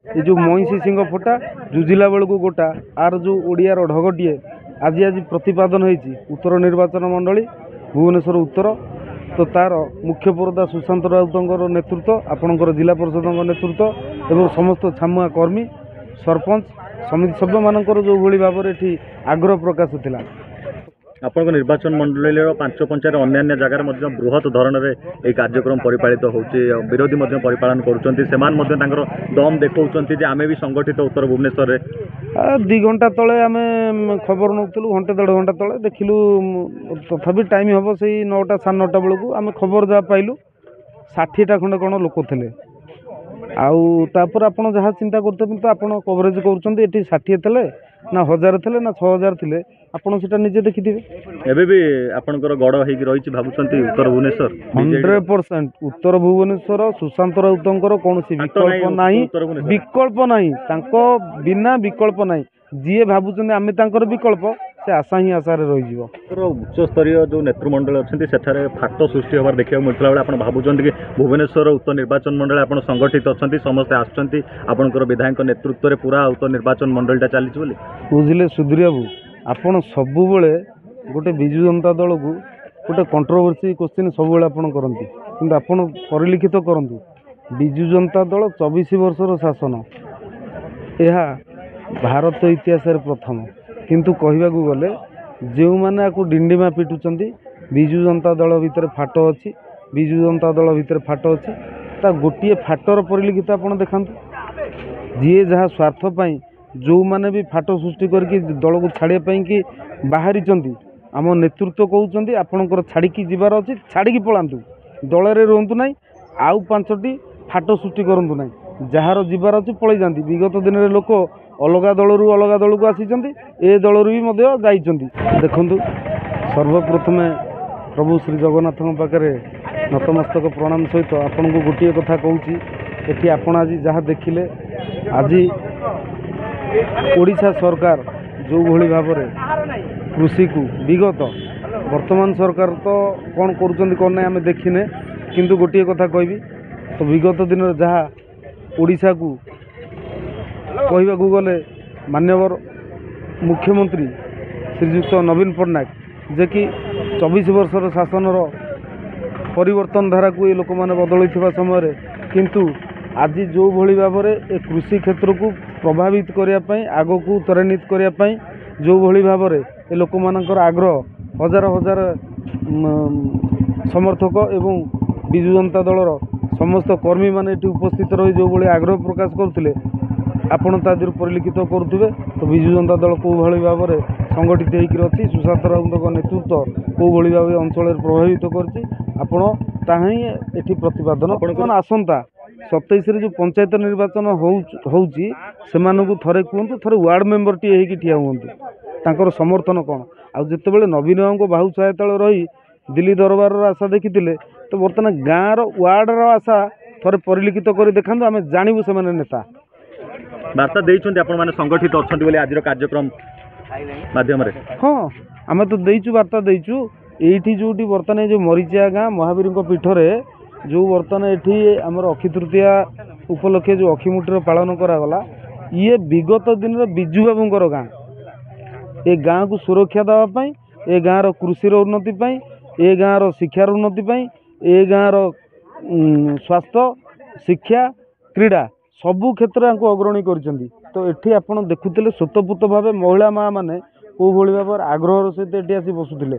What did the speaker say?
ये जो मईसी सिंह फटा जुझिला बेलू गोटा आर जो ओडियार ढगटीए आज आज प्रतिपादन होती उत्तर निर्वाचन मंडली भुवनेश्वर उत्तर तो तार मुख्य पर्दा सुशांत राउतर नेतृत्व आपणकर जिला परिषद नेतृत्व एवं समस्त छामुआ कर्मी सरपंच समिति सभ्य मानकर जो भली भाव में आग्रह प्रकाश थिला। आपन निर्वाचन मंडल पांच पंचायत अन्य जगार बृहत धरण में कार्यक्रम परिपालित होची विरोधी परिपालन कर दम देखा आम भी संगठित उत्तर भुवनेश्वर में 2 घंटा तले आम खबर नौलु घंटे 1.5 घंटा तले देखिलु तथापि टाइम हम से 9टा 9:30 बेलू आम खबर जहाँ पाइलु 60टा खंडे कौन लोक थे आउर आपड़ जहाँ चिंता करते तो आप कवरेज कर 60 थे ना 1000 थे ना 6000 थे आपड़ से निजे देखिथे एबे भी आपनकर गड़ होगी रही भावुंट उत्तर भुवनेश्वर 100% उत्तर भुवनेश्वर सुशांत राउतर कौन विकल्प ना बिना विकल्प ना जी भावुं आम विकल्प से आशा ही आशार रही उच्च स्तरीय जो नेतृमंडल अच्छा फाट सृष्टि होवार देखा मिलता बेले आप भावुं कि भुवनेश्वर उत्तर निर्वाचन मंडल आप संगठित अच्छा समस्ते आसकर विधायक नेतृत्व में पूरा उत्तर निर्वाचन मंडलटा चली बुझे सुधीर बाबू आपड़ सबु गोटे विजु जनता दल को गोटे कंट्रोवर्सी क्वेश्चन सब करती कि आप परिलिखित करूँ विजु जनता दल 24 वर्षर शासन यह भारत इतिहास प्रथम किंतु कहवाक गले जो मैंने डिंडिमा पिटुंट विजु जनता दल भितर फाट अच्छी विजु जनता दल भितर फाट अच्छी ता गोटे फाटर परिलिखित आप देखा जी जहाँ स्वार्थपाई जो मैंने भी फाट सृष्टि करके दल को छाड़ापी कि बाहरी आम नेतृत्व कहते आपणकर छाड़ी जीवार अच्छी छाड़ी पलांतु दल में रुहतु ना आउ 5टी फाट सृष्टि करूँ ना जार जीवार अच्छी पलि जाती विगत दिन में लोक अलग दल को आसी ए दल भी देखु सर्वप्रथम प्रभु श्री जगन्नाथ पाखे नतमस्तक प्रणाम सहित आपन को गोटे कथा कहूँ ये आपण आज जहाँ देखिले आज ओडिशा सरकार जो भली भाव में कृषि को विगत वर्तमान सरकार तो कौन कौन आम देखने किंतु गोटे कथा कहबी तो विगत दिन जहाँ ओडिशा को कहवाक गले मान्यवर मुख्यमंत्री श्रीजुक्त नवीन पट्टनायक जे कि 24 वर्षर शासनर परिवर्तन धारा को ये लोक मैंने बदल समय किंतु आज जो भली भाव में कृषि क्षेत्र को प्रभावित करने आग को त्वरान्वित करने जो भली भाव में ये लोक मानकर आग्रह हजार हजार समर्थक एवं विजु जनता दलर समस्त कर्मी माने उपस्थित रही जो भाई आग्रह प्रकाश करते आपण तादर परिलिखित करुवे तो विजु जनता दल कौ भाई भाव में संगठित होती सुशांत राउतर नेतृत्व कौ भाई भाव अंचल प्रभावित कर प्रतिपादन आसंता 27 जो पंचायत निर्वाचन होउची सेमानकु थरे कहतु थरे वार्ड मेंबर टी होगी ठिया हूँ समर्थन कौन आउ जिते नवीन बाबू बाहु सहायता रही दिल्ली दरबार आशा देखी तो बर्तमान गाँव वार्ड आशा थरे परिलिखित कर देखा आम जानवु से नेता वार्ता देइछन्ति आपण माने संगठित अछन्ति बोले आजिर कार्यक्रम माध्यम रे हाँ आम तो देइछु वार्ता देइछु एठी जोटी बर्तमान जो मरीचिया गाँ महावीर पीठरे जो बर्तमान ये आमर अक्षी तृतीया उपलक्षे जो अक्षिमुठीर पालन करागला ये विगत दिन विजु बाबूर गाँ ए गाँ को सुरक्षा देवाई ए गाँव कृषि उन्नति ए गाँव शिक्षार उन्नति ए गाँव स्वास्थ्य शिक्षा क्रीड़ा सबू क्षेत्र को अग्रणी कर तो ये आप देखुले स्वतःपूत भाव महिला माँ मैंने कौ भाई भाव आग्रह सहित ये आसी बसुले।